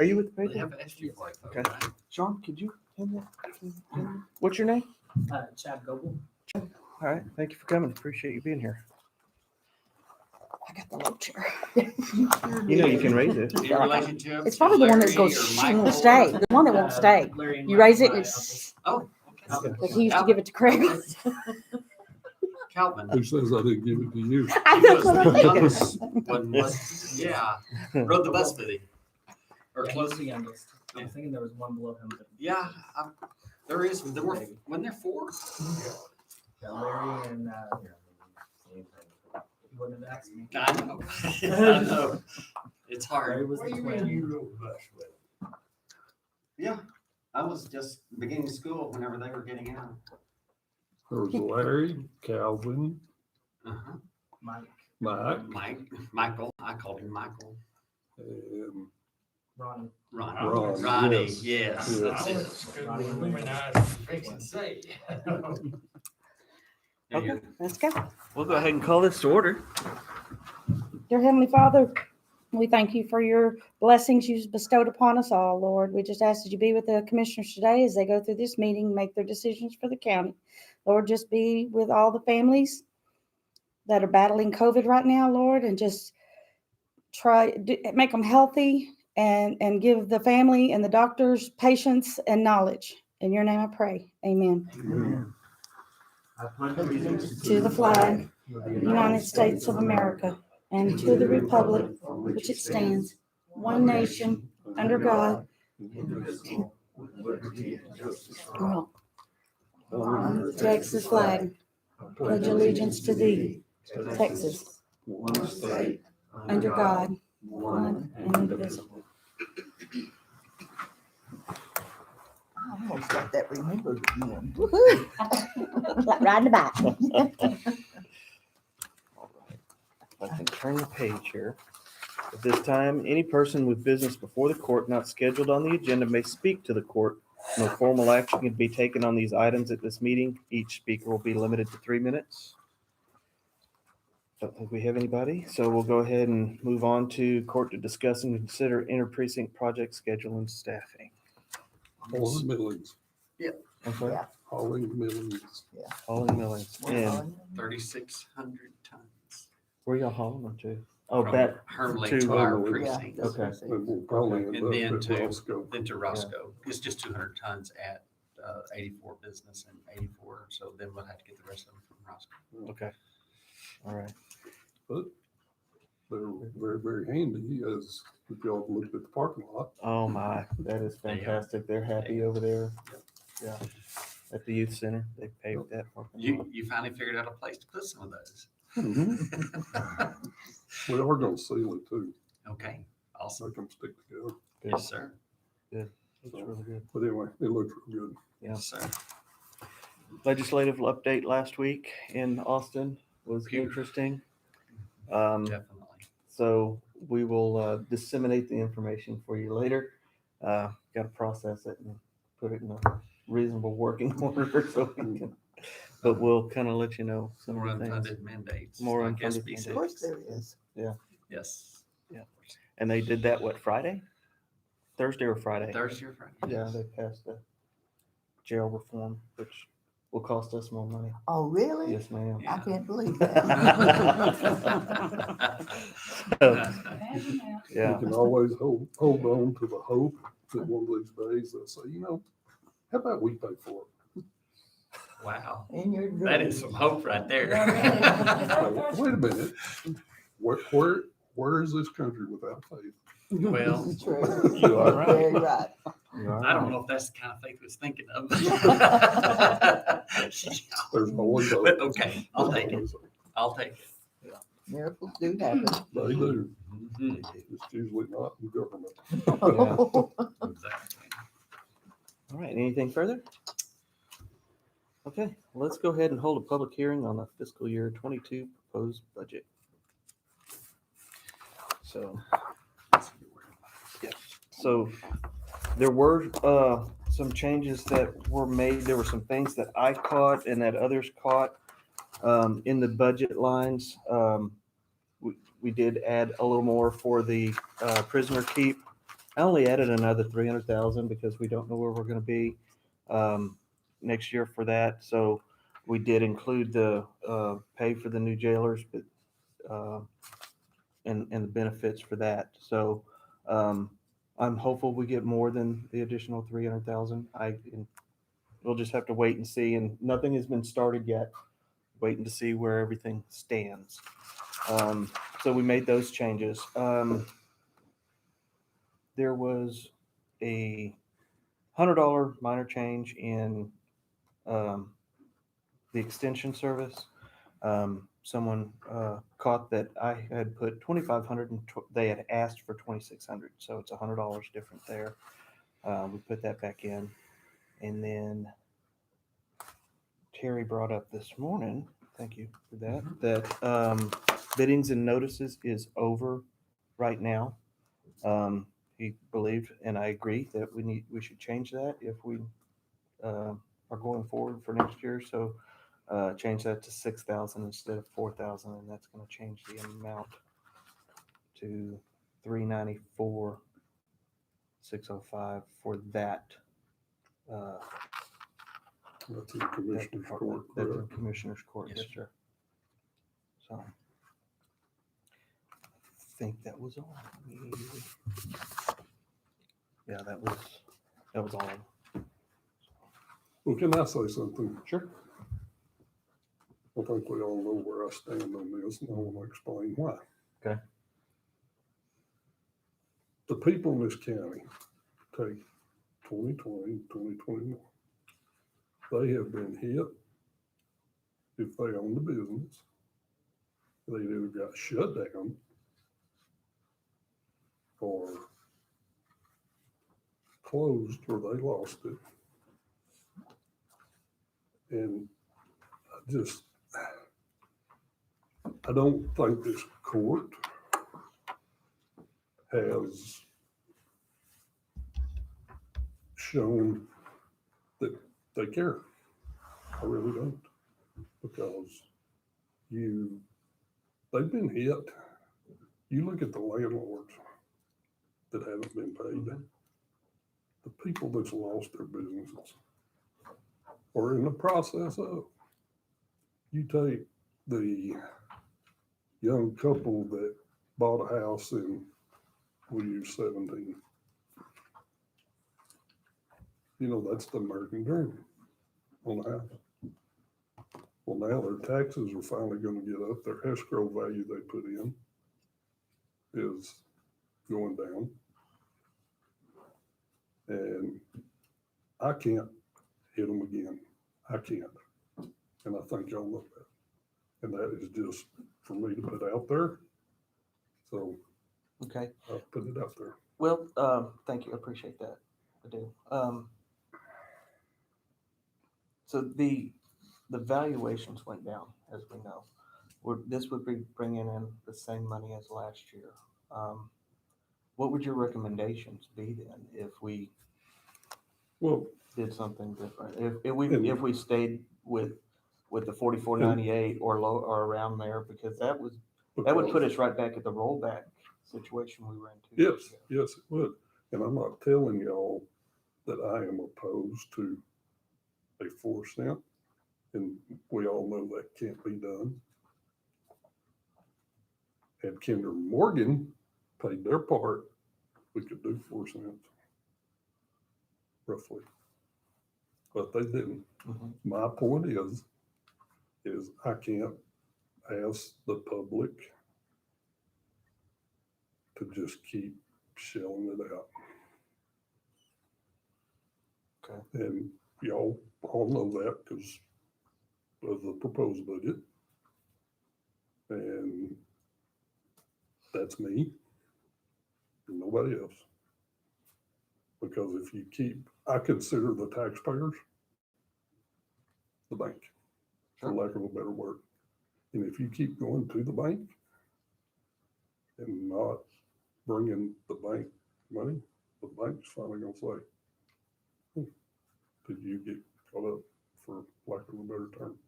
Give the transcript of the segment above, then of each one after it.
Are you with the They paper? have asked you like that, Okay. right? Sean, could you hand that? What's your name? Chad Goble. All right. Thank you for coming. Appreciate you being here. I got the low chair. You know you can raise it. In relationship It's to probably the one that Larry goes, or shh, Michael won't stay. or- The one that won't stay. Larry and You raise it my and uncle. shh. Oh, Calvin. But he used to give it to Craig. Calvin. Who says I didn't give it to you? I He know was what I'm the thinking. youngest one, yeah, rode the bus with him. Or Yeah, he close. was the youngest. I'm thinking there was one below him. But Yeah, there is, there were, when there four? yeah, Larry and you wouldn't have asked me. I know, I know. It's Larry hard. was the twin. rode the bus with? Yeah, I was just beginning school whenever they were getting out. There was Larry, Calvin, Uh-huh. Mike, Michael, I called him Michael. and Ronnie. Ron, Ronnie, yes. yes, Yes. that's it. When I was fixing to say. Okay. Let's go. We'll go ahead and call this to order. Dear Heavenly Father, we thank you for your blessings you've bestowed upon us all, Lord. We just ask that you be with the commissioners today as they go through this meeting, make their decisions for the county. Lord, just be with all the families that are battling COVID right now, Lord, and just make them healthy and give the family and the doctors patience and knowledge. In your name I pray. Amen. Amen. To the flag of the United States of America and to the republic for which it stands, one nation, under God. Texas flag, pledge allegiance to thee, Texas, One state, under God, one and indivisible. I almost got that remembered again. Woohoo! Like riding a bike. All right. I can turn the page here. At this time, any person with business before the court not scheduled on the agenda may speak to the court. No formal action can be taken on these items at this meeting. Each speaker will be limited to 3 minutes. Don't think we have anybody, so we'll go ahead and move on to court to discuss and consider interprecinct project schedule and staffing. Hauling millings, I'm sorry? Yeah. hauling millings. Hauling millings. And 3,600 tons. where y'all hauling them to? Oh, From back Hermley to- to our Hermley. precinct, Yeah, Okay. And we'll probably end And up then at to- Roscoe. then to Roscoe. It's just 200 tons at 84 business and 84, so then we'll have to get the rest of them from Roscoe. Okay. All right. But they're very, very handy as if y'all looked at the parking lot. Oh my, that is They are. fantastic. They're happy over there. Yeah. At the youth center, they paved that. parking lot. You finally figured out a place to put some of those. We are gonna seal it too, Okay, so awesome. they can stick together. Good. Yes, sir. Looks really good. But anyway, it looks real good. Yeah. Yes, sir. Legislative update last week in Austin was interesting. Definitely. So we will disseminate the information for you later. Got to process it and put it in a reasonable working order so we can, but we'll kind of let you know some More of the things. unfunded mandates. More like unfunded SB6. Of course there is. Yes. Yeah. And they did that, what, Friday? Thursday or Friday? Thursday or Friday? Yeah, they passed the jail reform, which will cost us more money. Oh, really? Yes, ma'am. I can't believe So, You yeah, can always hold on to the hope that one of these days they'll say, how about we pay for Wow. In your dreams. That is some hope right there. it? Now, wait a minute. Where is this country without faith? Well, True. you are right. Very right. you are I don't right. know if that's the kind of faith we was thinking of. There's always hope. But okay, I'll take it. Always hope. I'll take it. Miracles do happen. They do. Mhm. It's usually not in government. Exactly. All right, anything further? Okay, let's go ahead and hold a public hearing on the fiscal year 22 proposed budget. So, yeah, so there were some changes that were made. There were some things that I caught and that others caught in the budget lines. We did add a little more for the prisoner keep. I only added another 300,000 because we don't know where we're gonna be, next year for that. So we did include the, pay for the new jailers, but, and the benefits for that. So, I'm hopeful we get more than the additional 300,000. And we'll just have to wait and see, and nothing has been started yet. Waiting to see where everything stands. So we made those changes. There was a $100 minor change in the extension service. Someone caught that I had put 2,500 and they had asked for 2,600, so it's $100 different there. We put that back in, and then Terry brought up this morning. Thank you for that. That biddings and notices is over right now. He believed, and I agree, that we should change that if we are going forward for next year. So change that to 6,000 instead of 4,000, and that's going to change the amount to 394,605 for that. That's in that Commissioner's department. Court, That's in correct? Commissioner's Court, Yes, yes, sir. So I think that was all. Yeah, that was all. Well, can I say something? Sure. I think we all know where I stand on this, and I want to explain why. Okay. The people in this county take 2020, 2021. They have been hit if they own the business. They either got shut down or closed or they lost it. And I don't think this court has shown that they care. I really don't. Because they've been hit. You look at the landlords that haven't been paid, the people that's lost their businesses or in the process of. You take the young couple that bought a house in, we use 17. You know, that's the American dream on the house. Well, now their taxes are finally going to get up. Their escrow value they put in is going down. And I can't hit them again. I can't. And I think y'all know that. And that is just for me to put out there. So Okay. I'll put it out there. Well, thank you. I appreciate that. I do. So the valuations went down, as we know. This would be bringing in the same money as last year. What would your recommendations be then if we Well, did something different? If we stayed with the 4498 or low or around there, because that would put us right back at the rollback situation we were in 2 years yes, ago. yes, it would. And I'm not telling y'all that I am opposed to a 4 cent. And we all know that can't be done. Had Kinder Morgan paid their part, we could do 4 cents, roughly. But they didn't. Mhm. My point is I can't ask the public to just keep shelling it out. Okay. And y'all all know that because of the proposed budget. And that's me and nobody else. Because if you I consider the taxpayers the bank, for lack of a better word. And if you keep going to the bank and not bringing the bank money, the bank's finally gonna say, did you get caught up, for lack of a better term?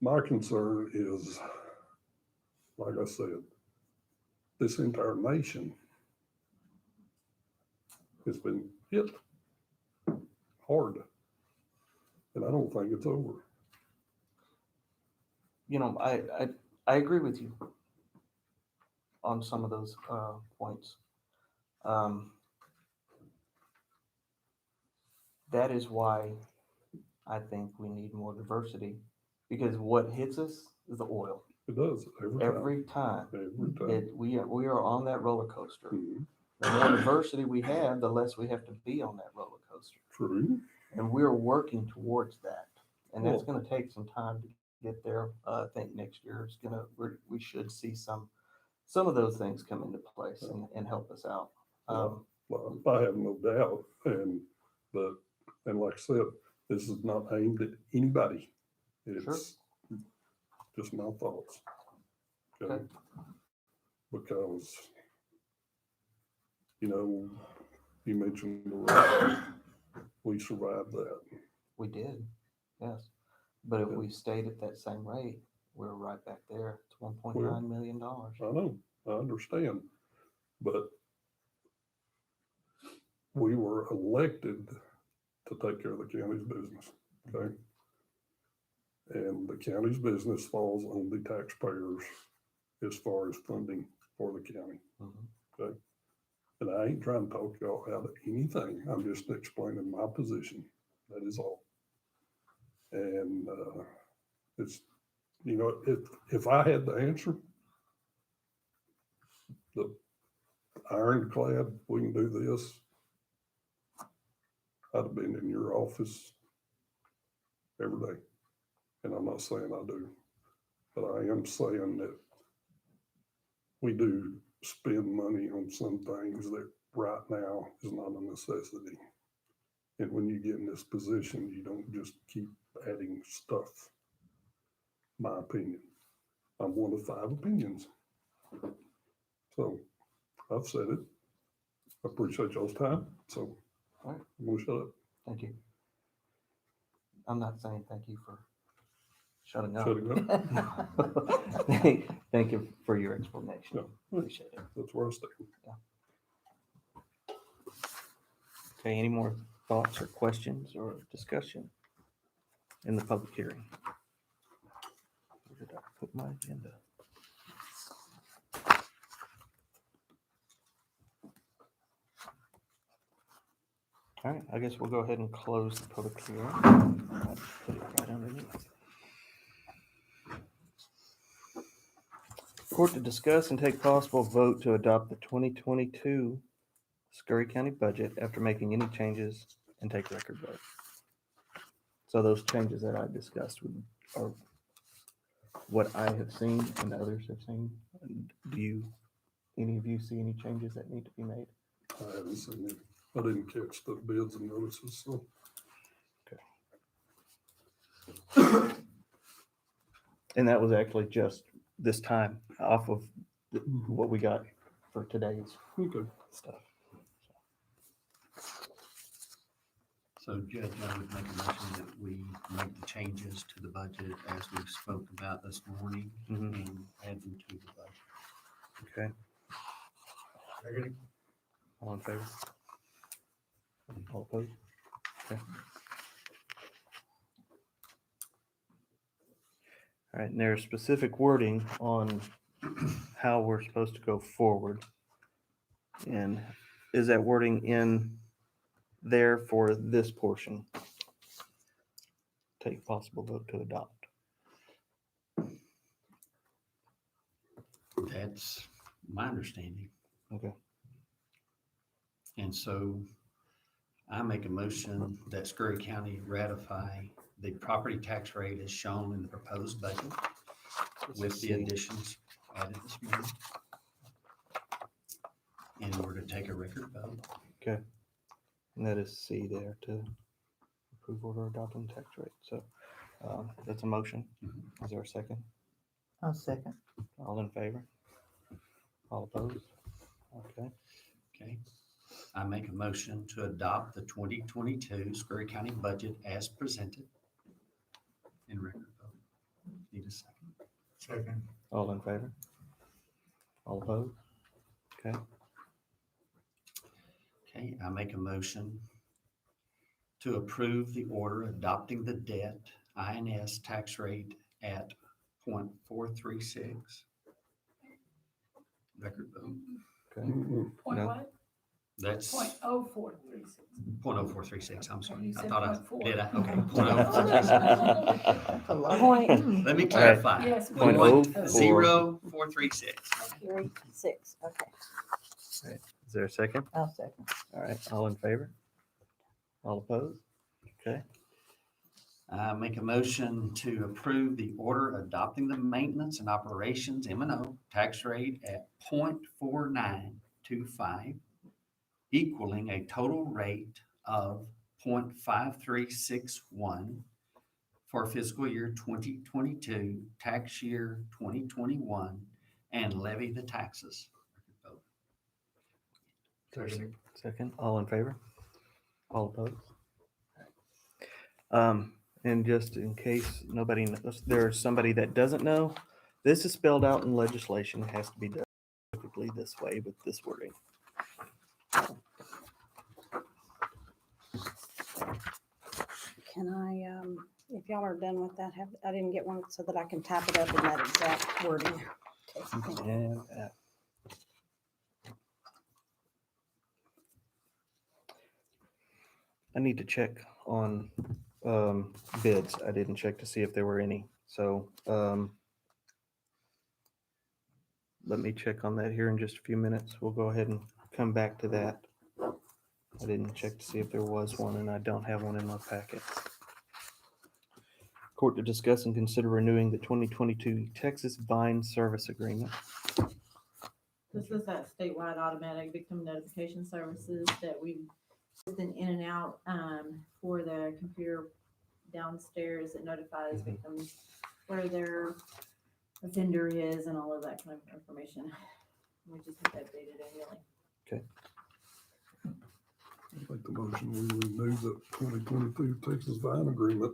My concern is, like I said, this entire nation It's been hit hard. And I don't think it's over. You know, I agree with you on some of those points. That is why I think we need more diversity, because what hits us is the oil. It does every time. Every time. Every time. We are on that roller coaster. Mhm. The more diversity we have, the less we have to be on that roller coaster. True. And we're working towards that. And that's Well- gonna take some time to get there. I think next year is we should see some of those things come into place and help us out. Well, I have no doubt. And like I said, this is not aimed at anybody. It's just my thoughts. Okay? Because, you know, you mentioned the road. We survived that. We did, yes. But if we stayed at that same rate, we're right back there. It's $1.9 million. I know, I understand, but we were elected to take care of the county's business, okay? And the county's business falls on the taxpayers as far as funding for the county, Mhm. okay? And I ain't trying to talk y'all out of anything, I'm just explaining my position, that is all. And, it's, you know, if I had the answer, the ironclad, we can do this, I'd have been in your office every day. And I'm not saying I do, but I am saying that we do spend money on some things that right now is not a necessity. And when you get in this position, you don't just keep adding stuff. My opinion. I'm one of 5 opinions. So I've said it. I appreciate y'all's time. So All right. I'm gonna shut up. Thank you. I'm not saying thank you for shutting up. Shutting up. Thank you for your explanation. Yeah. Appreciate it. That's where I stand. Okay, any more thoughts or questions or discussion in the public hearing? Where did I put my agenda? All right, I guess we'll go ahead and close the public hearing. I'll put it right underneath. Court to discuss and take possible vote to adopt the 2022 Scurry County budget after making any changes and take record vote. So those changes that I discussed are what I have seen and others have seen. Do any of you see any changes that need to be made? I haven't seen it. I didn't catch the bids and notices, so. And that was actually just this time off of what we got for today's Okay. stuff. So Judge, I would make a motion that we make the changes to the budget as we spoke about this morning Mhm. and add them to the budget. Okay, Second. all in favor? All opposed? Okay. All right, and there's specific wording on how we're supposed to go forward. And is that wording in there for this portion? Take possible vote to adopt. That's my understanding. Okay. And so I make a motion that Scurry County ratify the property tax rate as shown in the proposed budget with the additions added this morning in order to take a record vote. Okay. And that is C there to approve order adopting tax rate. So that's a motion. Is there a second? I'll second. All in favor? All opposed? Okay. Okay. I make a motion to adopt the 2022 Scurry County budget as presented in record vote. Need a second? Second. All in favor? All opposed? Okay. Okay, County, I make a motion to approve the order adopting the debt INS tax rate at 0.436. Record vote. Okay. Point No. what? That's Point oh four three six. 0.0436, I'm sorry. You I said thought I 0.4. did. Okay, 0.0436. That's a lot. Point, Let me All right. clarify. Yes. Point point oh oh. four. 0.0436. Mercury, 6, okay. Is there a second? I'll second. All right, all in favor? All opposed? Okay, I make a motion to approve the order adopting the maintenance and operations M&O tax rate at 0.4925, equaling a total rate of 0.5361 for fiscal year 2022, tax year 2021, and levy the taxes. second, all in favor? All opposed? And just in case nobody knows, there's somebody that doesn't know, this is spelled out in legislation. It has to be done typically this way with this wording. Can I, if y'all are done with that, I didn't get one so that I can type it up in that exact wording. Okay, thank you. And I need to check on bids. I didn't check to see if there were any. So let me check on that here in just a few minutes. We'll go ahead and come back to that. I didn't check to see if there was one, and I don't have one in my packet. Court to discuss and consider renewing the 2022 Texas Vine Service Agreement. This is that statewide automatic victim notification services that we've been in and out for the computer downstairs that notifies victims where their offender is and all of that kind of information. We just have to update it annually. I make the motion, we renew the 2022 Texas Vine Agreement.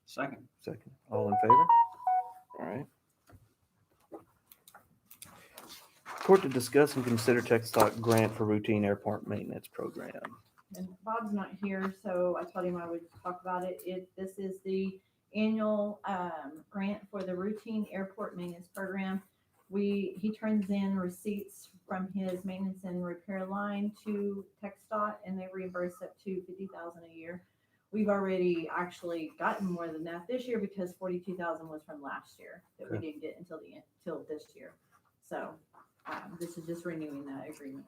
Second. Second, all in favor? All right. Court to discuss and consider Texas Talk grant for routine airport maintenance program. And Bob's not here, so I told him I would talk about it. This is the annual grant for the routine airport maintenance program. He turns in receipts from his maintenance and repair line to TxDOT, and they reimburse up to $50,000 a year. We've already actually gotten more than that this year because $42,000 was from last year that we didn't get until this year. So this is just renewing that agreement.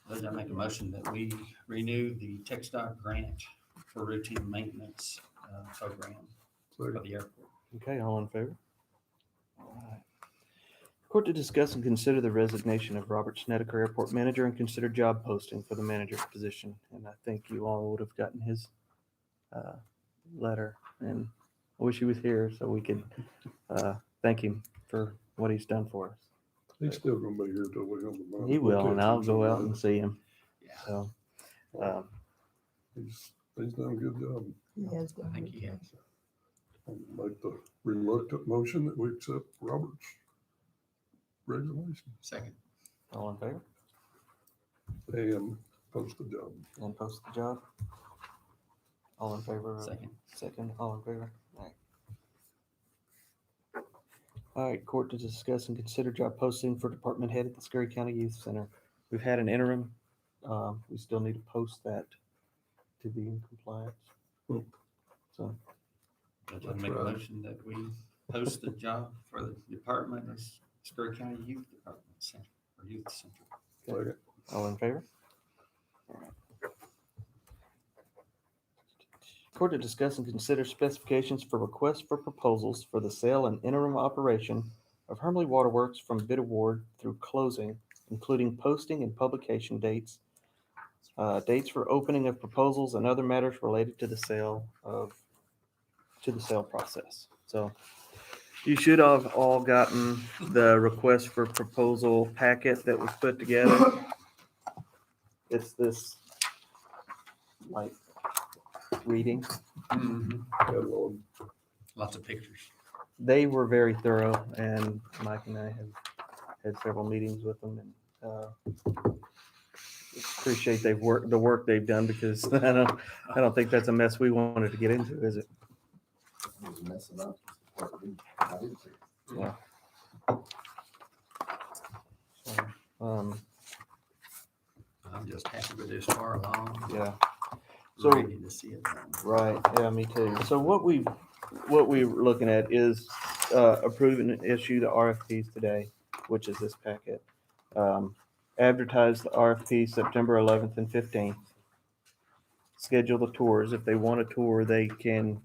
Does that make a motion that we renew the TxDOT grant for routine maintenance program for Second. the airport? Okay, all in favor? All right. Court to discuss and consider the resignation of Robert Snedeker, airport manager, and consider job posting for the manager position. And I think you all would have gotten his letter, and I wish he was here so we could thank him for what he's done for us. He's still gonna be here till we have the money. He will, and I'll go out and see him. Yeah, So, He's done a good job. He has I done think it. he has. I'll make the reluctant motion that we accept Robert's resignation Second. all in favor? and post the job. And post the job? All in favor? Second. Second, all in favor? All right. All right, court to discuss and consider job posting for department head at the Scurry County Youth Center. We've had an interim. We still need to post that to be in compliance. So, Does that That's make a right. motion that we post the job for the department of Scurry County Youth Department Center or Youth Center? Second. all in favor? All right. Court to discuss and consider specifications for requests for proposals for the sale and interim operation of Hermley Waterworks from bid award through closing, including posting and publication dates, dates for opening of proposals and other matters related to the sale process. So you should have all gotten the request for proposal packet that was put together. It's this like reading. Catalog. Lots of pictures. They were very thorough, and Mike and I have had several meetings with them, and appreciate the work they've done because I don't think that's a mess we wanted to get into, is it? It was messing up. I didn't see it. Yeah. So, I'm just happy with this far along. yeah. So, Ready to see it done. right, yeah, me too. So what we're looking at is approving and issue the RFPs today, which is this packet. Advertise the RFP September 11th and 15th. Schedule the tours. If they want a tour, they can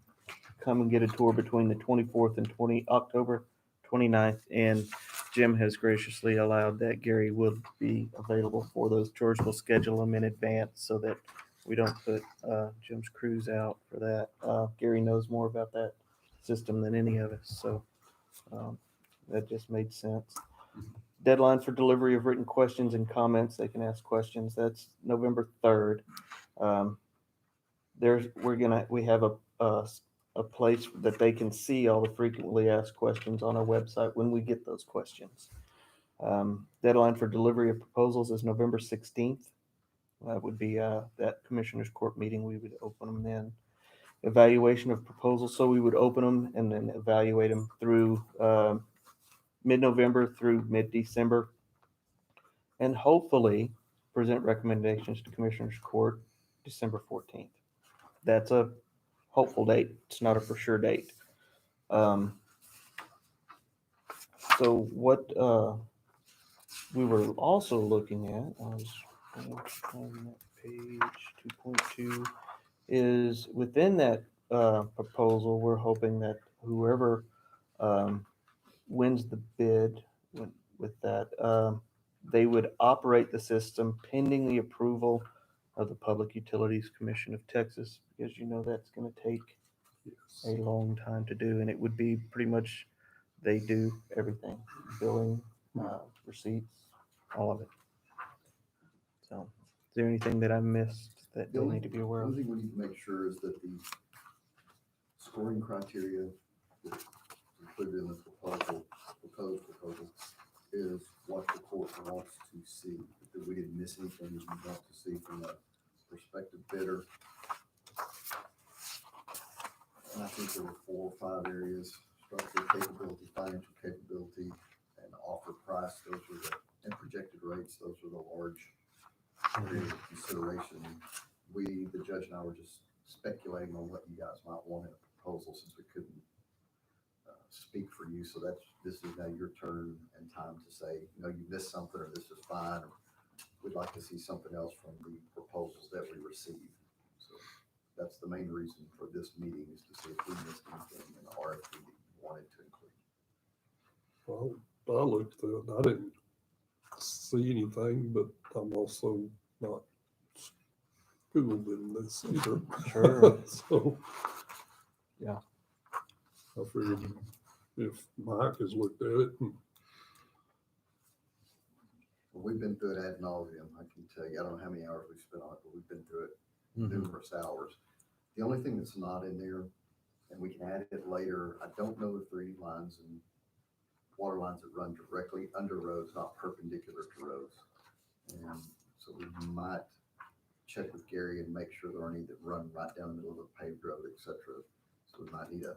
come and get a tour between the 24th and October 29th. And Jim has graciously allowed that Gary will be available for those tours. We'll schedule them in advance so that we don't put Jim's crews out for that. Gary knows more about that system than any of us, so that just made sense. Deadline for delivery of written questions and comments. They can ask questions. That's November 3rd. We have a place that they can see all the frequently asked questions on our website when we get those questions. Deadline for delivery of proposals is November 16th. That would be that Commissioners Court meeting. We would open them then. Evaluation of proposals. So we would open them and then evaluate them through mid-November through mid-December, and hopefully present recommendations to Commissioners Court December 14th. That's a hopeful date. It's not a for sure date. So what we were also looking at, I was on that page 2.2, is within that proposal, we're hoping that whoever wins the bid with that, they would operate the system pending the approval of the Public Utilities Commission of Texas, because you know that's going to take Yes. a long time to do, and it would be pretty much they do everything, billing, receipts, all of it. So, is there anything that I missed that they need to be aware The of? only thing we need to make sure is that the scoring criteria that's included in the proposed proposal is what the court wants to see. That we didn't miss anything that we want to see from a prospective bidder. And I think there were 4 or 5 areas: structural capability, financial capability, and offer price. Those were and projected rates. Those were the large areas of consideration. The judge and I were just speculating on what you guys might want in a proposal since we couldn't speak for you. So this is now your turn and time to say, you missed something, or this is fine, or we'd like to see something else from the proposals that we received. So that's the main reason for this meeting, is to see if we missed anything in the RFP that you wanted to include. Well, I looked through it. I didn't see anything, but I'm also not schooled in this either. Sure. So. Yeah. I figured if Mike has looked at it, Well, we've been through it ad nauseum. I can tell you, I don't know how many hours we've spent on it, but we've been through it numerous hours. The only thing that's not in there, and we can add it later, I don't know if there are any lines and water lines that run directly under roads, not perpendicular to roads. And so we might check with Gary and make sure there aren't any that run right down the middle of a paved road, etc. So we might need a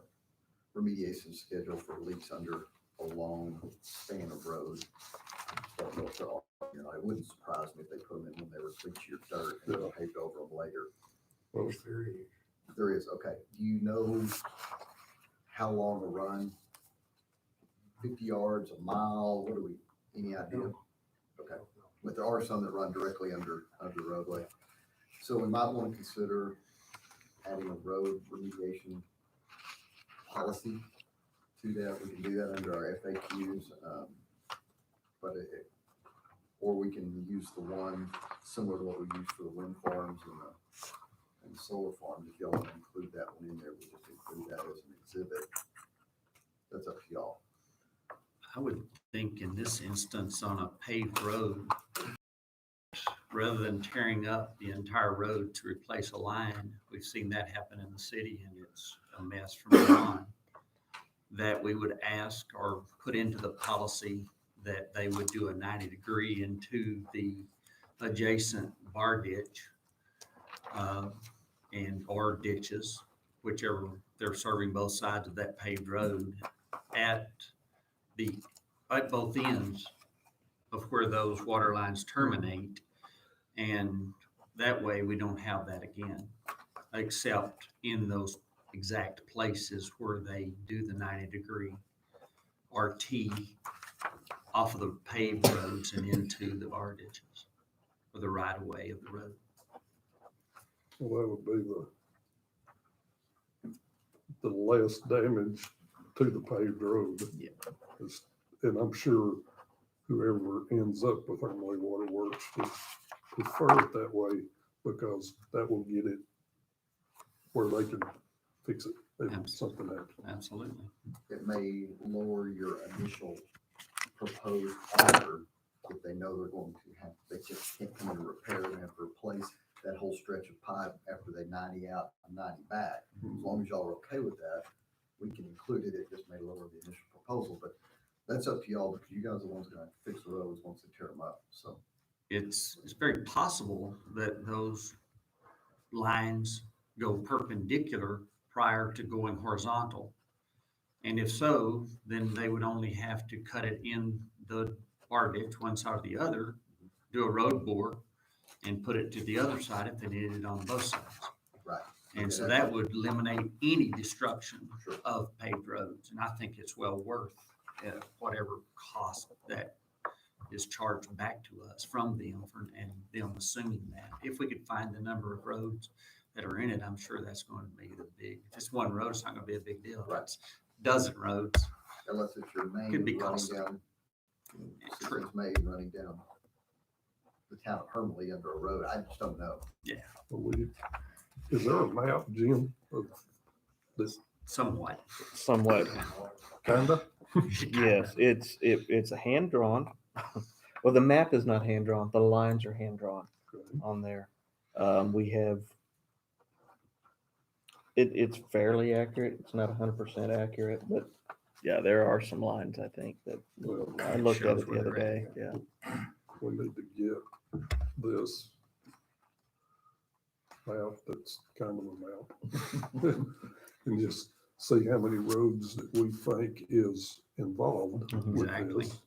remediation schedule for leaks under a long span of road. Don't know if they're all, it wouldn't surprise me if they put them in when they were clean dirt and then paved over them later. well, There is, okay. Do you know how long a run? 50 yards, a mile? What do we, any idea? Okay. But there are some that run directly under the roadway. So we might want to consider adding a road remediation policy to that. We can do that under our FAQs. Or we can use the one similar to what we use for the wind farms and the solar farms. If y'all want to include that one in there, we just include that as an exhibit. That's up to y'all. I would think in this instance on a paved road, rather than tearing up the entire road to replace a line, we've seen that happen in the city and it's a mess from now on, that we would ask or put into the policy that they would do a 90-degree into the adjacent bar ditch, and or ditches, whichever, they're serving both sides of that paved road at both ends of where those water lines terminate. And that way we don't have that again, except in those exact places where they do the 90-degree RT off of the paved roads and into the bar ditches or the right of way of the road. Well, that would be the less damage to the paved road. Yeah. And I'm sure whoever ends up with Thermally Water Works would prefer it that way, because that will get it where they can fix it if something happens. Absolutely. It may lower your initial proposed offer if they know they're going to have, they just can't come in and repair and have to replace that whole stretch of pipe after they 90 out and 90 back. As long as y'all are okay with that, we can include it. It just may lower the initial proposal, but that's up to y'all, because you guys are the ones gonna have to fix the roads once they tear them up, so. It's very possible that those lines go perpendicular prior to going horizontal. And if so, then they would only have to cut it in the bar ditch, one side or the other, do a road bore and put it to the other side if they needed it on both sides. Right. And so Okay. that would eliminate any destruction Sure. of paved roads. And I think it's well worth whatever cost that is charged back to us from them and them assuming that. If we could find the number of roads that are in it, I'm sure that's going to be the big, if it's one road, it's not going to be a big deal. If Right. it's dozen roads, Unless it's your main Could be running costly. down, True. Citizens Main running down the town of Hermley under a road, I just don't know. Is there a map, Jim, of this somewhat. Somewhat. kinda? Yes, it's a hand drawn. Well, the map is not hand drawn. The lines are hand drawn on there. We have. It's fairly accurate. It's not 100% accurate, but yeah, there are some lines I think that Well, I It looked at shows it where the other they're day. at. Yeah. we need to get this map that's kind of a map. And just see how many roads that we think is involved with Exactly. this.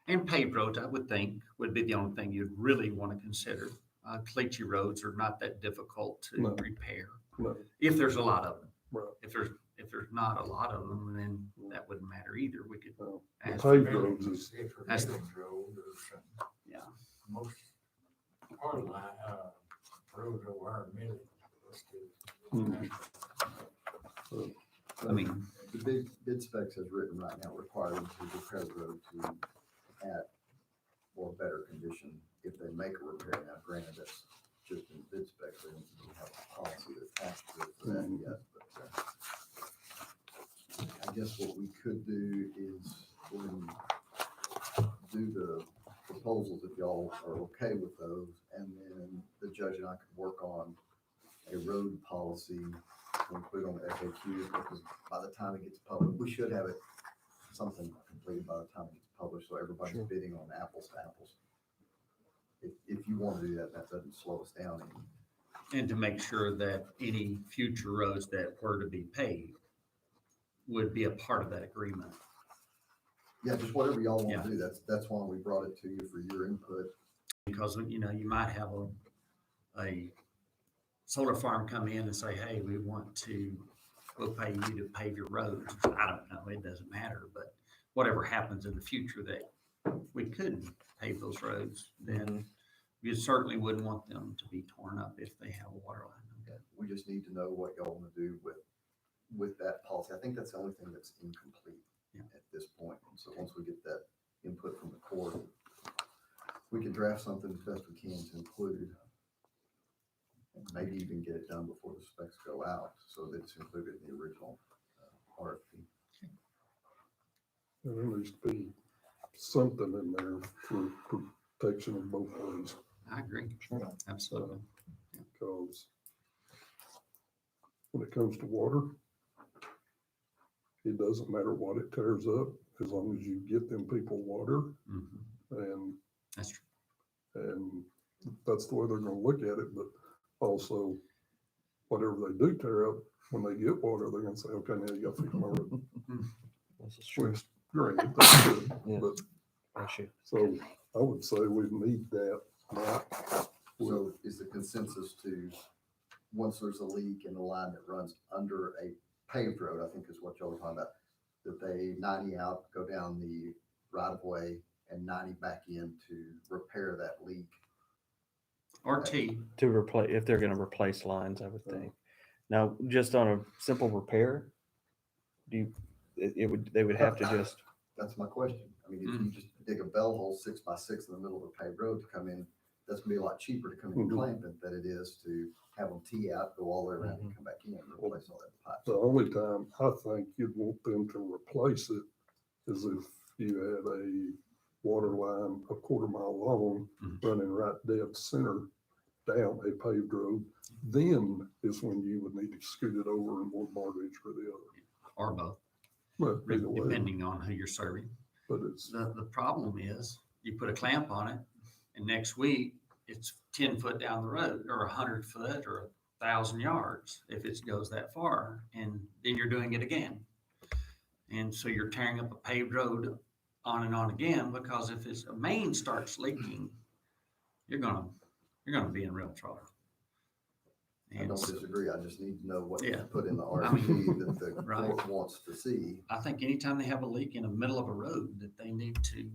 And paved roads, I would think, would be the only thing you'd really want to consider. Caliche roads are not that difficult to No. repair, No, if there's a lot of them. right, If there's not a lot of them, then that wouldn't matter either. We could no. The ask. paved roads is, If we're That's- Millings Road or something. Yeah. Most, our line, roads over our milling. I mean, The bid specs as written right now require them to repair the road to at or better condition if they make a repair. Now granted, that's just in bid specs, they don't have a policy attached to it for that yet, but I guess what we could do is go ahead and do the proposals if y'all are okay with those, and then the judge and I could work on a road policy to include on the FAQs, because by the time it gets published, we should have it, something completed by the time it gets published, so everybody's Sure. bidding on apples to apples. If you want to do that, that doesn't slow us down any. and to make sure that any future roads that were to be paved would be a part of that agreement. Yeah, just whatever y'all want Yeah. to do, that's why we brought it to you for your input. Because, you might have a solar farm come in and say, hey, we'll pay you to pave your roads. I don't know, it doesn't matter, but whatever happens in the future that we couldn't pave those roads, then you certainly wouldn't want them to be torn up if they have a water line. We just need to know what y'all want to do with that policy. I think that's the only thing that's incomplete Yeah. at this point. And so once we get that input from the court, we can draft something as best we can to include, and maybe even get it done before the specs go out, so that it's included in the original RFP. and there needs to be something in there for protection of both ways, I agree, absolutely. because when it comes to water, it doesn't matter what it tears up, as long as you get them people water, Mhm. and That's true. And that's the way they're gonna look at it, but also, whatever they do tear up, when they get water, they're gonna say, okay, now you gotta fix my road. This is true. Which, granted, that's good, Yeah. but, Bless you. so, I would say we need that now. So is the consensus to, once there's a leak in the line that runs under a paved road, I think is what y'all were talking about, that they 90 out, go down the right of way and 90 back in to repair that leak. Or T, To replace, if they're gonna replace lines, I would think. Now, just on a simple repair, they would have to just, That's my question. I mean, if you just dig a bell hole 6 by 6 in the middle of a paved road to come in, that's gonna be a lot cheaper to come in and clamp it than it is to have them tee out, go all the way around and come back in and replace all that pipe. The only time I think you'd want them to replace it is if you had a water line a quarter mile long running right dead center down a paved road. Then is when you would need to scoot it over in one mortgage or the other. or both, But either way, depending on who you're serving. but it's, The problem is, you put a clamp on it, and next week, it's 10 foot down the road, or 100 foot, or 1,000 yards, if it goes that far, and then you're doing it again. And so you're tearing up a paved road on and on again, because if a main starts leaking, you're gonna be in real trouble. I And don't so disagree. I just need to know what Yeah. to put in the I mean, RFP that the right. court wants to see. I think anytime they have a leak in the middle of a road, that they need to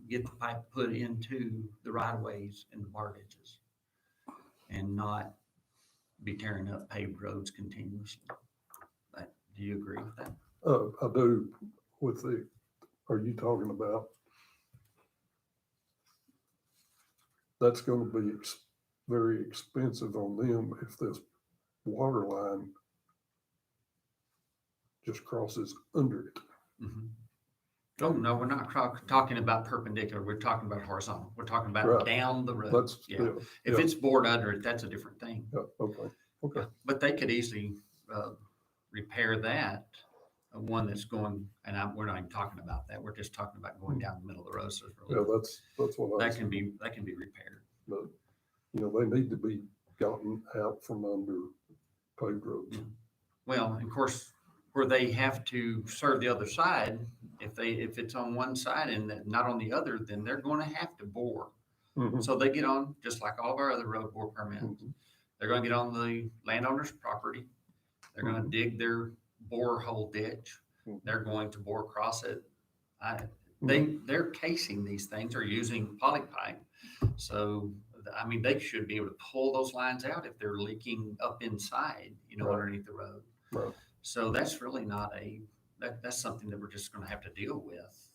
get the pipe put into the right of ways and the bargages, and not be tearing up paved roads continuously. Do you agree with that? I do with are you talking about? That's gonna be very expensive on them if this water line just crosses under it. Mhm. Oh, no, we're not talking about perpendicular. We're talking about horizontal. We're talking about Right. down the road. That's, Yeah. yeah, If yeah. it's bored under it, that's a different thing. Yeah, okay, okay. But they could easily repair that, one that's going, and we're not even talking about that. We're just talking about going down the middle of the road. So it's Yeah, really, that's what I that was, can be repaired. but, they need to be gotten out from under paved roads. Well, of course, where they have to serve the other side, if it's on one side and not on the other, then they're going to have to bore. Mhm. So they get on, just like all of our other road bore permits. They're gonna get on the landowner's property. They're gonna dig their borehole ditch. They're going to bore across it. They're casing these things or using poly pipe. So, I mean, they should be able to pull those lines out if they're leaking up inside, Right. underneath the road. Right. So that's really not that's something that we're just gonna have to deal with,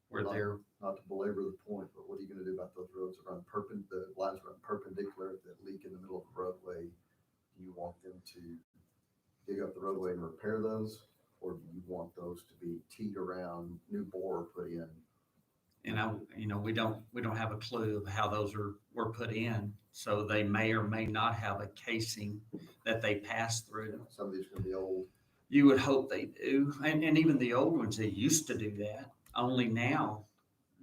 where they're, Not to belabor the point, but what are you gonna do about those roads that run the lines run perpendicular that leak in the middle of the roadway? Do you want them to dig up the roadway and repair those? Or do you want those to be teed around, new bore put in? and we don't have a clue of how those were put in. So they may or may not have a casing that they pass through. Some of these are gonna be old. You would hope they do. And even the old ones, they used to do that. Only now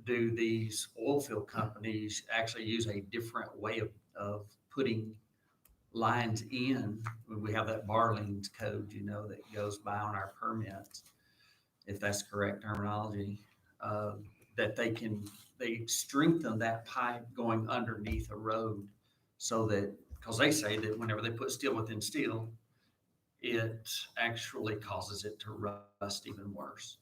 do these oil field companies actually use a different way of putting lines in. We have that Barlings code, that goes by on our permits, if that's correct terminology, that they strengthen that pipe going underneath a road so that, because they say that whenever they put steel within steel, it actually causes it to rust even worse.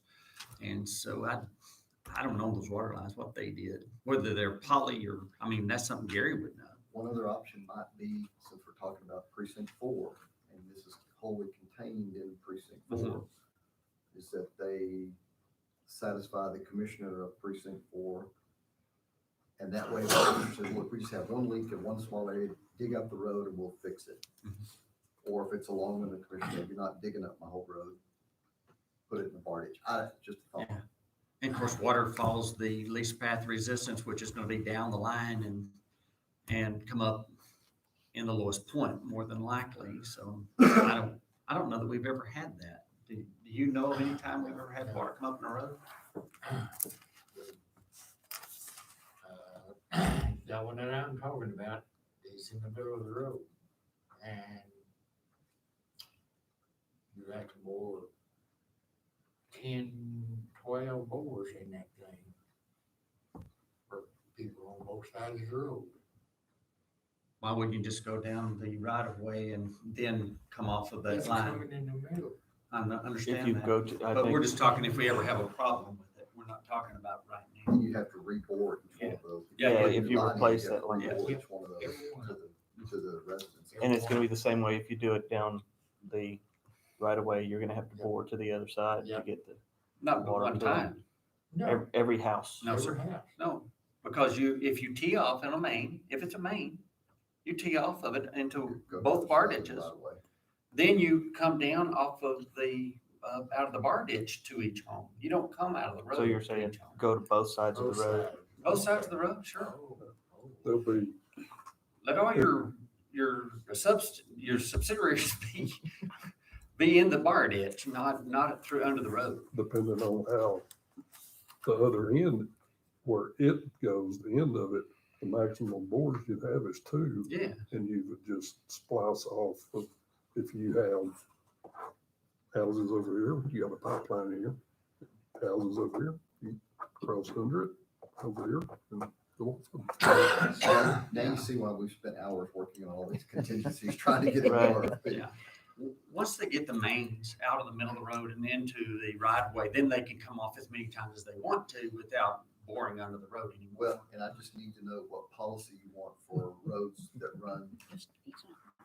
And so I don't know those water lines, what they did, whether they're poly or, that's something Gary would know. One other option might be, since we're talking about precinct 4, and this is wholly contained in precinct 4, is that they satisfy the commissioner of precinct 4. And that way, the commissioner says, look, we just have one leak in one small area, dig up the road and we'll fix it. Or if it's a long one, the commissioner, you're not digging up my whole road, put it in the barge. Just a thought. Yeah. And of course, water follows the least path resistance, which is going to be down the line and come up in the lowest point more than likely. So I don't know that we've ever had that. Do you know of any time we've ever had water come up in a road? That one that I'm talking about is in the middle of the road. And you have to bore 10, 12 bores in that thing. For people on both sides of the road. Why wouldn't you just go down the right of way and then come off of that It's line? coming in the middle. I If you understand that, go to, I but we're think, just talking if we ever have a problem with it. We're not talking about right now. You have to re-bore each one of those. Yeah, yeah, put if new you line in, replace have to that line. re-bore Yeah. each one of those to the residents. and it's gonna be the same way if you do it down the right of way, you're gonna have to bore to the other side to Yeah. get the, Not but Water one to them. time. No, every house. No, sir. every house. No, because if you tee off in a main, if it's a main, you tee off of it into Go to both bar sides of the ditches. right of way. Then you come down off of the, out of the bar ditch to each home. You don't come out of the road. So you're to saying each home. go to both sides of Both the road. sides. Both sides of the road, sure. Oh, oh. There'll be, Let all your subsidiaries be in the bar ditch, not through under the road. depending on how the other end, where it goes, the end of it, the maximum bores you'd have is 2. Yeah, And you would just splice off of, if you have houses over here, you got a pipeline here, houses over here, you cross under it, over here, and go off. So now you see why we've spent hours working on all these contingencies, trying to get it Right. work. yeah. Once they get the mains out of the middle of the road and into the right of way, then they can come off as many times as they want to without boring under the road anymore. Well, and I just need to know what policy you want for roads that run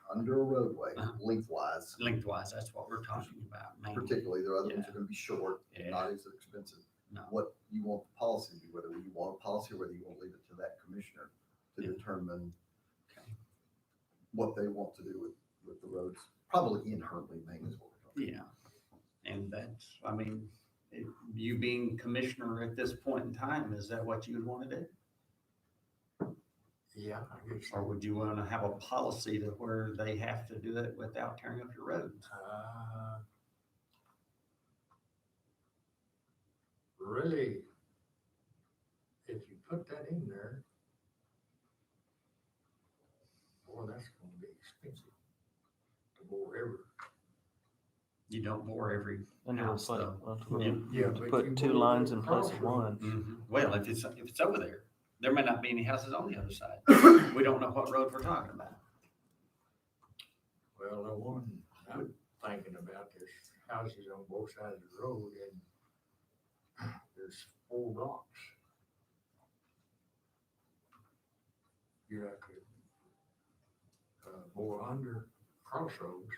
under a roadway Uh-huh. lengthwise. Lengthwise, that's what we're talking about. mainly. Particularly, there are other ones that Yeah. are gonna be short, Yeah. and not as expensive. No. What you want the policy to be, whether you want a policy or whether you want to leave it to that commissioner to Yeah. determine Okay. what they want to do with the roads. Probably inherently main is what we're talking Yeah, and that's, I mean, you being commissioner at this point in time, is that what you would want to do? Yeah, I guess. Or would you want to have a policy to where they have to do it without tearing up your roads? Really, if you put that in there, boy, that's gonna be expensive to bore every. You don't bore every And to house replace- though. well, to You- Yeah, but you put 2 bore lines the in place of crossroads. one. Well, if it's over there, there may not be any houses on the other side. We don't know what road we're talking about. Well, the one I'm thinking about, there's houses on both sides of the road and there's 4 blocks. You have to bore under crossroads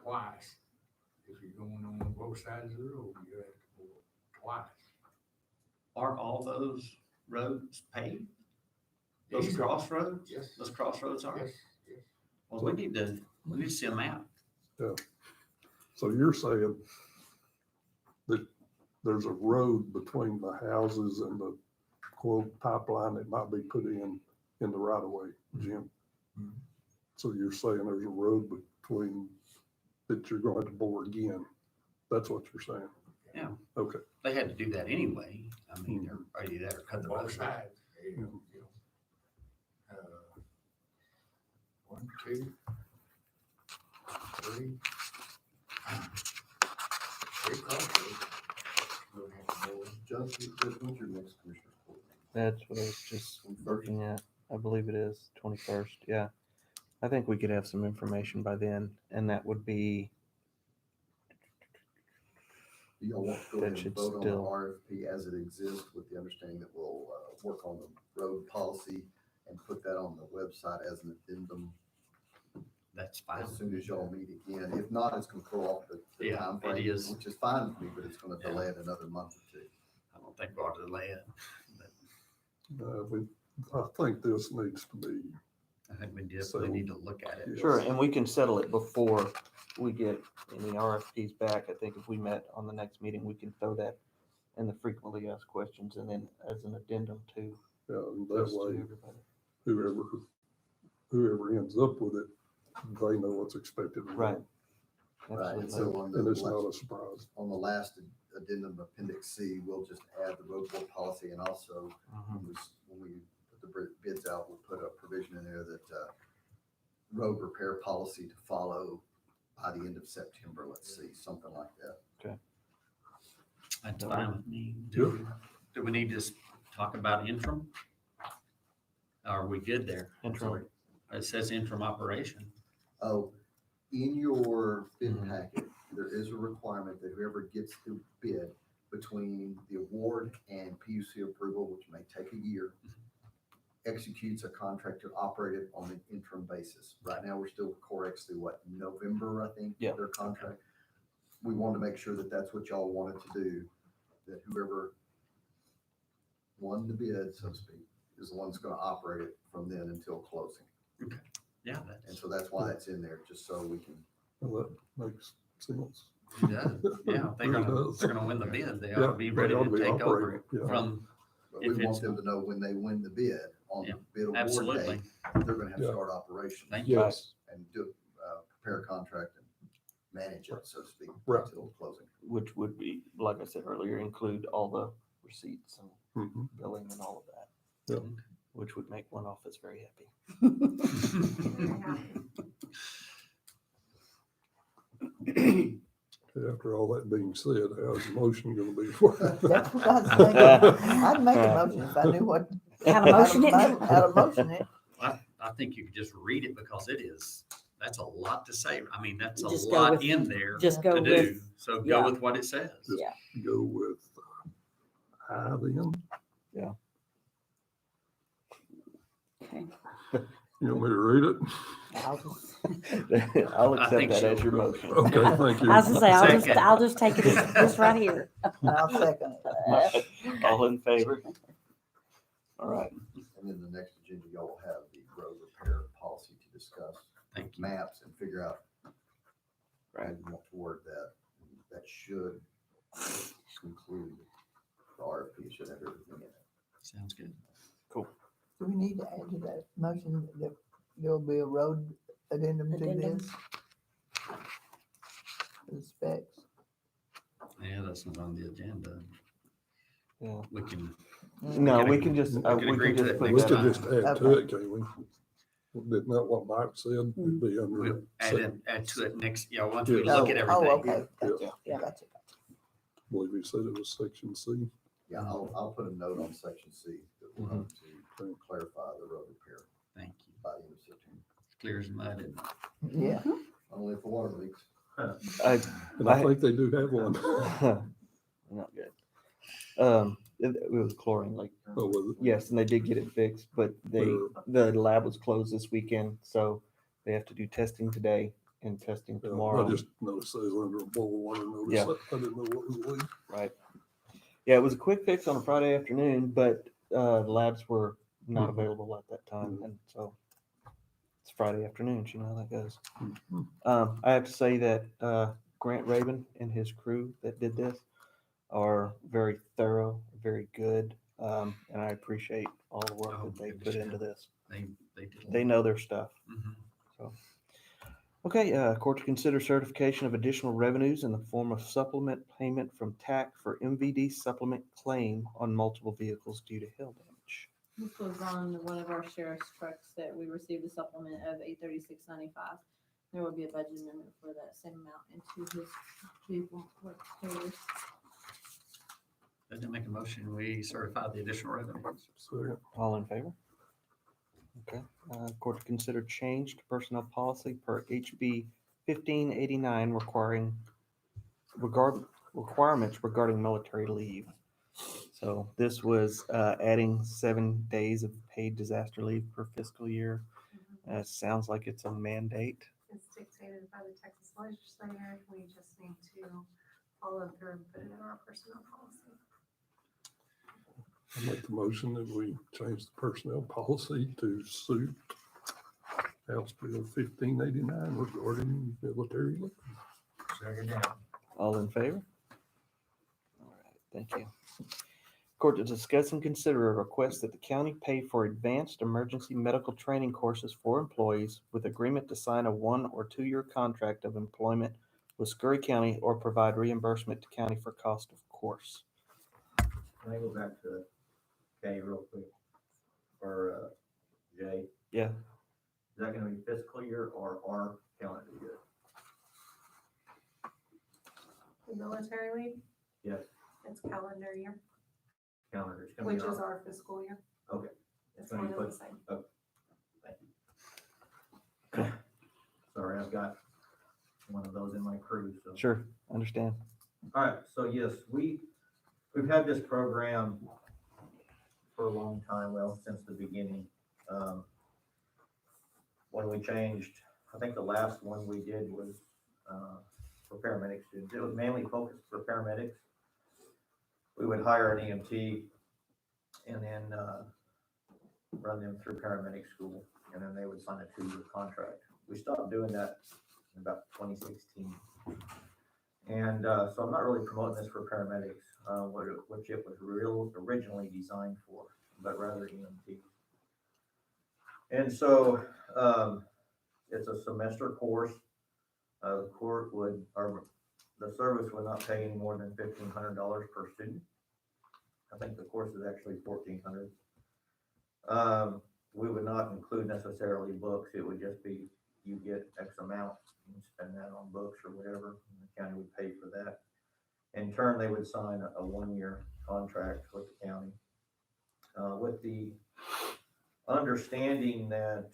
twice. If you're going on both sides of the road, you have to bore twice. Are all those roads paved? Those These are- crossroads? Yes. Those crossroads are? Yes, yes. Well, we need to see a map. So you're saying that there's a road between the houses and the quote pipeline that might be put in the right of way, Jim? Mhm. So you're saying there's a road between that you're going to bore again? That's what you're saying? Yeah. Okay. They had to do that anyway. I mean, they're either that or cut the Both road. sides, you know. 1, 2, 3. 3 crossroads. You'll have to bore. Judge, when's your next commissioner's court? That's what I was just looking at. I believe it is 21st. Yeah. I think we could have some information by then, and that would be, Do y'all want to go That ahead and should vote on the still- RFP as it exists with the understanding that we'll work on the road policy and put that on the website as an addendum That's fine. as soon as y'all meet again? If not, it's gonna throw off the Yeah, timeframe, it is. which is fine with me, but it's gonna Yeah. delay it another month or 2. I don't think we ought to delay it. But I think this needs to be, I think we definitely need to look at it. sure, and we can settle it before we get any RFPs back. I think if we met on the next meeting, we can throw that in the frequently asked questions and then as an addendum to and just that to way, everybody. whoever ends up with it, they know what's expected of them. Right. Right, and Absolutely. so on And it's the, not a surprise. on the last addendum appendix C, we'll just add the road board policy, and also when we put the bids out, we'll put a provision in there that, road repair policy to follow by the end of September, let's see, something like that. That's fine with me. Do we need to talk about interim? Are we good there? Interim. It says interim operation. Oh, in your bid packet, there is a requirement that whoever gets the bid between the award and PUC approval, which may take a year, executes a contract to operate it on an interim basis. Right now, we're still Corex through what, November, I think, Yeah. their contract. We wanted to make sure that that's what y'all wanted to do, that whoever won the bid, so to speak, is the one that's gonna operate it from then until closing. Yeah, And so that's why that's in there, just so we can. Well, that makes sense. it does. Yeah, if Really does. they're gonna win the bid, they ought Yeah, to be they ready ought to to be take over operating, it yeah. from, But If we want it's- them to know when they win the bid on Yeah, the bid award absolutely. date, they're gonna have to Yeah. start operations. Thank you. Yes, And do, prepare a contract and manage it, so to speak, Right. until closing. Which would be, like I said earlier, include all the receipts and mhm. billing and all of that. Yeah. Which would make one office very happy. After all that being said, how's the motion gonna be for That's that? what I was thinking. I'd make a motion if I knew what. How to motion it? How to motion it. I think you could just read it because that's a lot to say. I mean, that's a Just go lot with- in there Just to go do. with, So yeah. go with what it says. Yeah. Go with I then. okay. You want me to read it? I'll just, I'll I accept think that so. as your motion. Okay, thank you. I was gonna say, Second. I'll just take it as this right here. I'll second it. All in favor? All right. And then the next agenda, y'all will have the road repair policy to discuss Thank you. maps and figure out how Right. you want to word that. That should conclude the RFP, should have everything in it. Sounds good. Do we need to add to that motion that there'll be a road addendum to Addendum. this? The specs. Yeah, that's not on the agenda. Yeah. We can, No, we can just, we can we agree can to just it put We next that could on. just add to it, can we? Isn't that what Mike said? It'd be under. we'll add to it next, once we Yeah. look at Oh, everything. okay. Gotcha. Yeah. Gotcha. I believe he said it was section C. Yeah, I'll put a note on section C that we'll have to clarify the road repair Thank you. by the end of September. It's clear as mud, isn't it? Yeah. Only if the water leaks. I, And I think they do have one. not good. It was chlorine leak. Oh, was it? Yes, and they did get it fixed, but the lab was closed this weekend, so they have to do testing today and testing Yeah, tomorrow. I just noticed it was under a boil water notice. Yeah. I didn't know what was leaking. Right. Yeah, it was a quick fix on a Friday afternoon, but the labs were not Mhm. available at that time, Mhm. and so it's Friday afternoon. You know how that goes. Mhm. I have to say that Grant Raven and his crew that did this are very thorough, very good, and I appreciate all the work Oh, that they goodness, put yeah. into this. They did. They know their stuff. Mhm. Okay, court to consider certification of additional revenues in the form of supplement payment from TAC for MVD supplement claim on multiple vehicles due to hail damage. This was on one of our sheriff's trucks that we received a supplement of $836.95. There will be a budget amendment for that same amount into his vehicle repairs. Doesn't make a motion, we certify the additional revenues. So, All in favor? Okay, court to consider change to personnel policy per HB 1589 requirements regarding military leave. So this was adding 7 days of paid disaster leave per fiscal year. Sounds like it's a mandate. It's dictated by the Texas legislature. We just need to follow through and put it in our personnel policy. I make the motion that we change the personnel policy to suit House Bill 1589 regarding military leave. Second down. All in favor? All right, thank you. Court to discuss and consider a request that the county pay for advanced emergency medical training courses for employees with agreement to sign a 1 or 2 year contract of employment with Scurry County or provide reimbursement to county for cost of course. Can I go back to Kay real quick? Or, Jay, Yeah, is that gonna be fiscal year or our calendar year? The military leave, Yes, it's calendar year, calendar, it's gonna be which is our, our fiscal year. okay, It's gonna one be and the put- same. thank you. Sorry, I've got one of those in my crew, so. sure, understand. All right, so yes, we've had this program for a long time, well, since the beginning. When we changed, I think the last one we did was, for paramedic students. It was mainly focused for paramedics. We would hire an EMT and then, run them through paramedic school, and then they would sign a 2-year contract. We stopped doing that in about 2016. And so I'm not really promoting this for paramedics, which it was originally designed for, but rather EMT. And so it's a semester course. The service would not pay any more than $1,500 per student. I think the course is actually $1,400. We would not include necessarily books. It would just be, you get X amount, and spend that on books or whatever, and the county would pay for that. In turn, they would sign a 1-year contract with the county, with the understanding that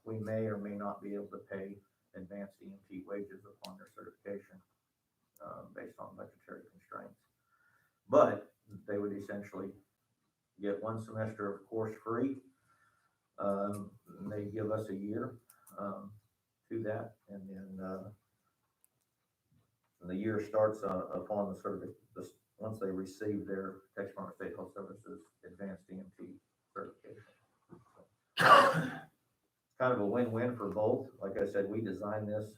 we may or may not be able to pay advanced EMT wages upon their certification, based on budgetary constraints. But they would essentially get 1 semester of course free. They give us a year to that, and then the year starts upon once they receive their Texas Department of State Health Services Advanced EMT certification. Kind of a win-win for both. Like I said, we designed this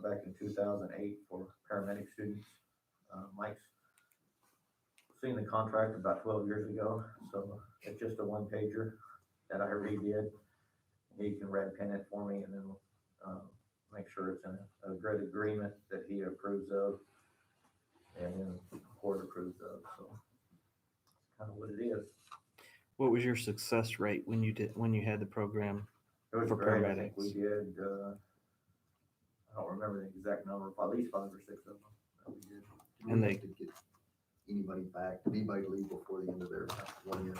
back in 2008 for paramedic students. Mike's seen the contract about 12 years ago, so it's just a 1-pager that I redid. He can red pen it for me, and then make sure it's in a good agreement that he approves of, and then the court approves of. So it's kind of what it is. What was your success rate when you had the program? It was For great. I think we paramedics. did. I don't remember the exact number, but at least 5 or 6 of them that we did. And they- Did get anybody back? Did anybody leave before the end of their 1 year?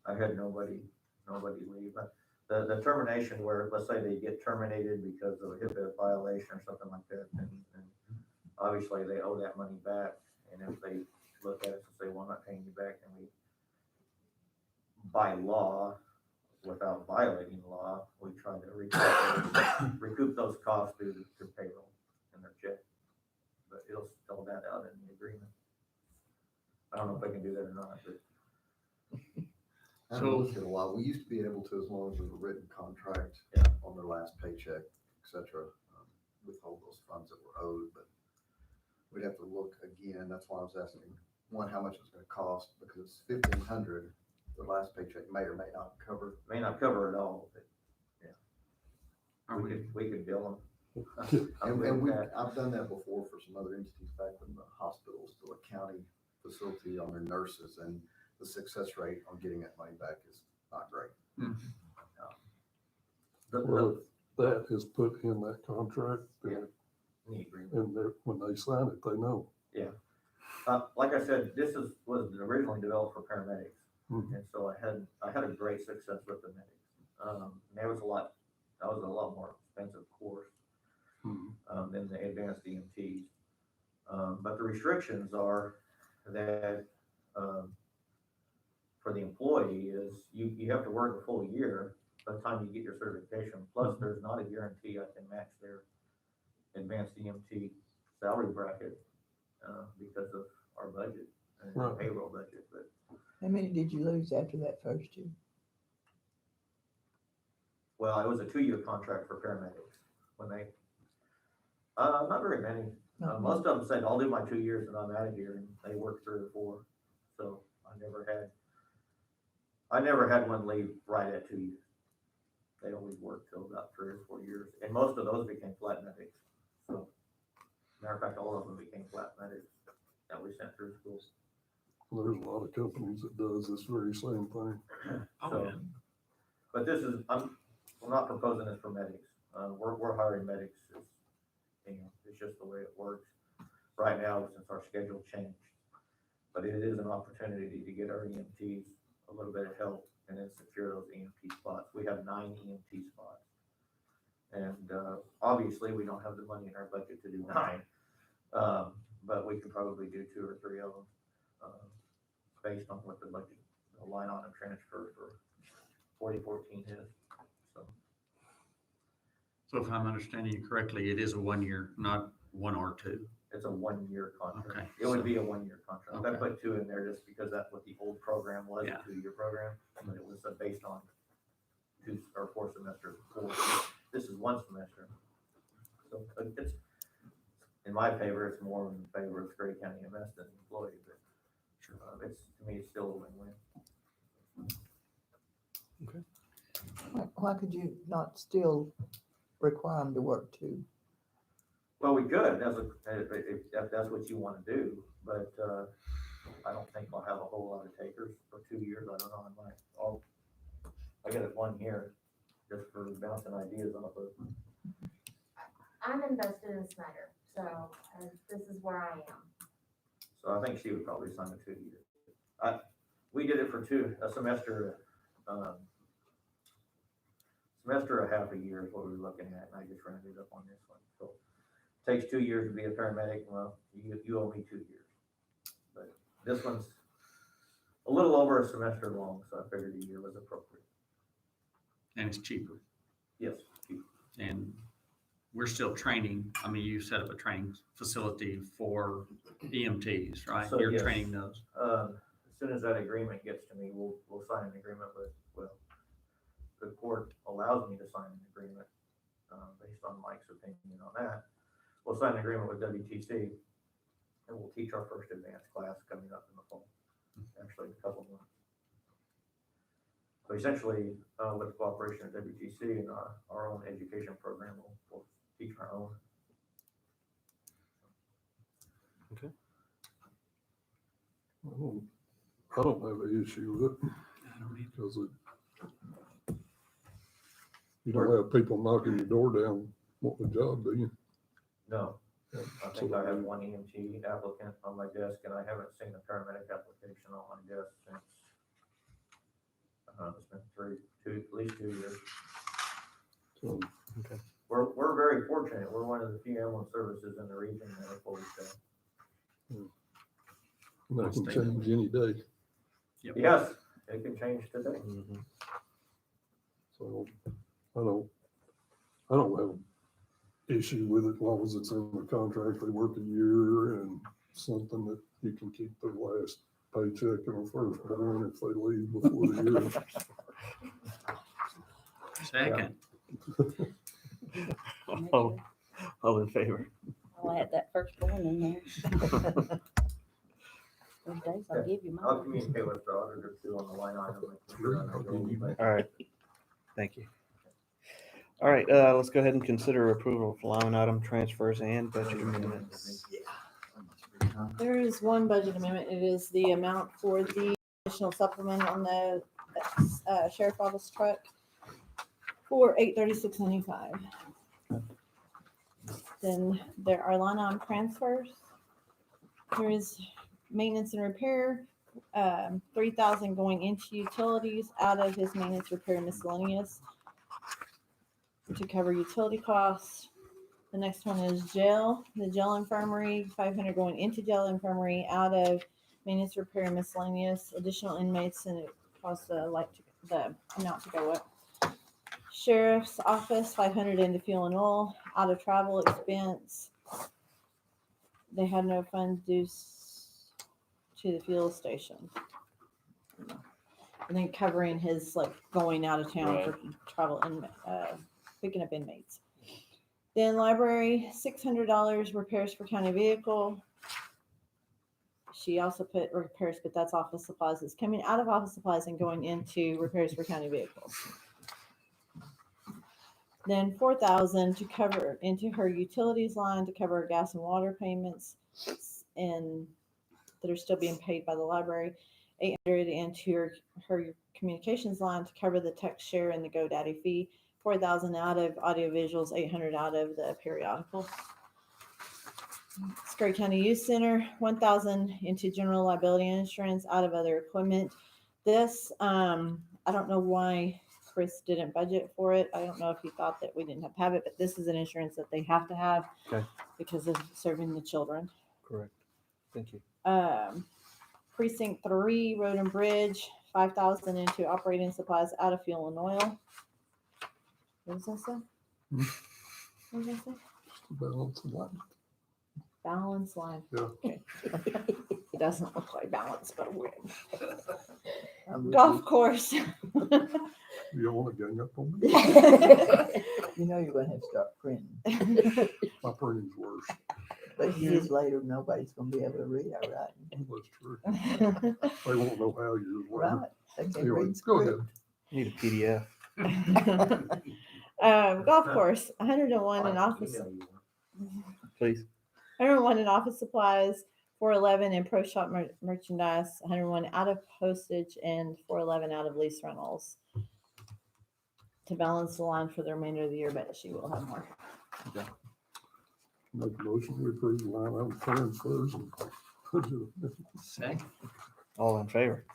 I had nobody leave. The termination where, let's say they get terminated because of a HIPAA violation or something like that, and obviously they owe that money back. And if they look at us and say, well, I'm not paying you back, then we, by law, without violating the law, we try to recoup those costs through payroll in their check. But it'll spell that out in the agreement. I don't know if they can do that or not, but I haven't looked at a while. We used to be able to, as long as there's a written contract Yeah. on their last paycheck, et cetera, withhold those funds that were owed, but we'd have to look again. That's why I was asking, one, how much it's gonna cost, because 1,500, the last paycheck may or may not cover. may not cover it all, but Are we, we could bill them. And I've done that before for some other entities back when the hospitals, to a county facility on their nurses, and the success rate on getting that money back is not great. Well, that is put in that contract, Yeah. The agreement. and when they sign it, they know. Like I said, was originally developed for paramedics, Mhm. and so I had a great success with the medics. That was a lot more expensive course Mhm. than the advanced EMTs. But the restrictions are that for the employee is you have to work a full year by the time you get your certification. Plus, there's not a guarantee I can match their advanced EMT salary bracket because of our budget and Right. payroll budget. But How many did you lose after that first year? well, it was a 2-year contract for paramedics when they. Not very many. Not Most of them said, "I'll do my 2 years and I'm out of here," and they worked 3 or 4. So I never had one leave right at 2 years. They always worked till about 3 or 4 years, and most of those became flat medics. So, matter of fact, all of them became flat medics that we sent through schools. There's a lot of companies that does this very same thing. So, but this is, we're not proposing this for medics. We're hiring medics. It's just the way it works right now since our schedule changed. But it is an opportunity to get our EMTs a little bit of help and then secure those EMT spots. We have 9 EMT spots. And obviously we don't have the money in our budget to do 9. But we could probably do 2 or 3 of them based on what the budget, the line item transfer for 4014 is. So if I'm understanding you correctly, it is a 1 year, not 1 or 2. It's a 1-year contract. Okay, It would so- be a 1-year contract. I Okay. put 2 in there just because that's what the old program was, Yeah. a 2-year program, but it was based on 2 or 4 semesters. This is 1 semester. So it's, in my favor, it's more in favor of Scurry County MS than the employee, but it's, to me, it's still a win-win. Why could you not still require them to work too? Well, we could, if that's what you want to do, but I don't think I'll have a whole lot of takers for 2 years. I don't know. I got it 1 year just for bouncing ideas off of. I'm invested in Snyder, so this is where I am. So I think she would probably sign a 2 year. We did it for a semester, semester and a half a year is what we were looking at, and I just rounded up on this one. So it takes 2 years to be a paramedic. Well, you owe me 2 years. But this one's a little over a semester long, so I figured a year was appropriate. And it's cheaper. Yes. And we're still training. I mean, you set up a training facility for EMTs, right? So, You're yes. training those. As soon as that agreement gets to me, we'll sign an agreement with, well, the court allows me to sign an agreement, based on Mike's opinion on that. We'll sign an agreement with WTC and we'll teach our first advanced class coming up in the fall, actually in a couple months. So essentially, with the cooperation of WTC and our own education program, we'll teach our own. I don't have an issue with it I don't need because you don't have people knocking your door down wanting a job, do you? No, Yeah, I think I have 1 EMT applicant on my desk and I haven't seen a paramedic application on my desk since, it's been at least 2 years. So, We're very fortunate. We're one of the few ambulance services in the region that are fully staffed. that can change any day. Yep. Yes, it can change today. Mhm. So I don't have an issue with it as long as it's in the contract. They work a year and something that you can keep their last paycheck and a firstborn if they leave before the year. Second. All in favor? I'll add that first one in there. Those days I'll give you I'll mine. communicate with the auditor too on the line item. Make sure I know everything. All right. Thank you. All right, let's go ahead and consider approval of line item transfers and budget amendments. There is one budget amendment. It is the amount for the additional supplement on the sheriff office truck for $836.95. Then there are line item transfers. There is maintenance and repair, 3,000 going into utilities out of his maintenance, repair, and miscellaneous to cover utility costs. The next one is jail, the jail infirmary, 500 going into jail infirmary out of maintenance, repair, and miscellaneous, additional inmates, and it caused the amount to go up. Sheriff's office, 500 into fuel and oil, out of travel expense. They had no funds due to the fuel station. And then covering his going out of town for travel and picking up inmates. Then library, $600 repairs for county vehicle. She also put repairs, but that's office supplies. It's coming out of office supplies and going into repairs for county vehicles. Then 4,000 to cover into her utilities line to cover her gas and water payments. And that are still being paid by the library, 800 into her communications line to cover the text share and the GoDaddy fee, 4,000 out of audiovisuals, 800 out of the periodical. Scurry County Youth Center, 1,000 into general liability insurance out of other equipment. This, I don't know why Chris didn't budget for it. I don't know if he thought that we didn't have to have it, but this is an insurance that they have to have Okay. because of serving the children. Correct. Thank you. Precinct 3, Road and Bridge, 5,000 into operating supplies out of fuel and oil. What does that say? What does that say? Balance of life. Balance line. Yeah. Okay. It doesn't look like balance, but we're I'm golf course. You don't want to gang up on me? You know you're gonna have to start printing, My printing's worse. but years later, nobody's gonna be able to read our writing. That's true. They won't know how you is later. Right, they can Anyway, read go script. ahead. Need a PDF, Golf course, 101 in office. please. 101 in office supplies, 411 in pro shop merchandise, 101 out of postage, and 411 out of lease rentals to balance the line for the remainder of the year, but she will have more. Make a motion to approve the line item transfers and budget. Second. All in favor?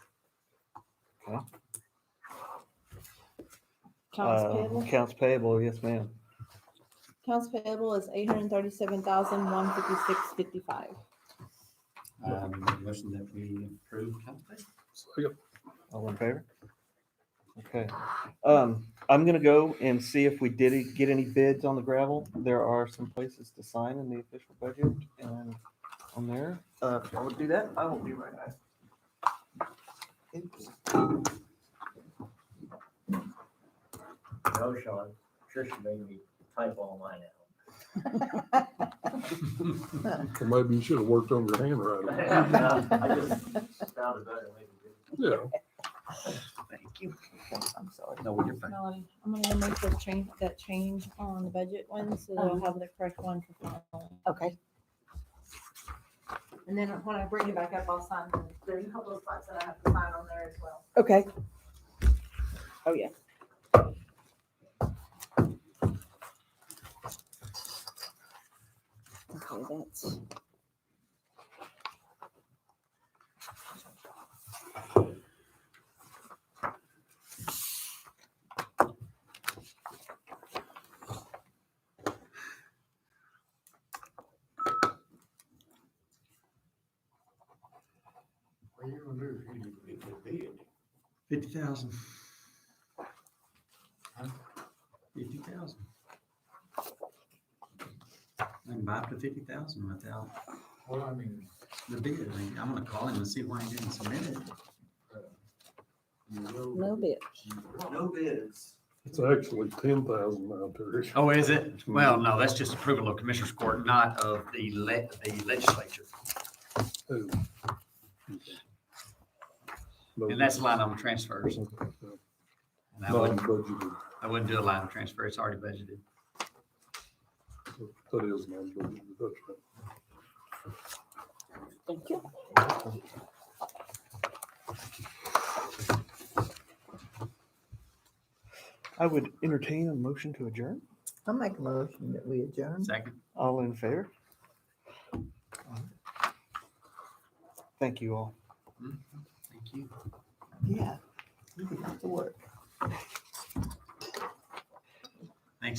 Okay. Accounts payable. Accounts payable, yes, ma'am. Accounts payable is 837,156.55. Make a motion that we approve account pay. Second. All in favor? Okay. I'm gonna go and see if we did get any bids on the gravel. There are some places to sign in the official budget and on there. If I would do that, I will be right back. No, Sean, Tricia made me type all mine Or maybe you should have worked on your handwriting. out. I just found a better way to do it. Yeah. Thank you. I'm sorry. No, you're fine. Melody, I'm gonna go make that change on the budget one, so they'll have the correct one for filing. Okay. And then when I bring it back up, I'll sign them. There's a couple of spots that I have to sign on there as well. Okay. Oh, yeah. Okay, that's. What you gonna do if you get the bid? 50,000. Huh? 50,000. I can buy up to 50,000 without Well, I mean, the bid. I mean, I'm gonna call him and see why he didn't submit it. you know. No bit. No bids. It's actually 10,000 now, Terry. Oh, is it? Well, no, that's just approval of Commissioner's Court, not of the legislature. Oh. And that's line item transfers. And I wouldn't Non-budgeted. do a line of transfer. It's already budgeted. That is non-budgeted, that's right. Thank you. I would entertain a motion to adjourn. I'll make a motion that we adjourn. Second. All in favor? Thank you all. Thank you. Yeah, you can have to work.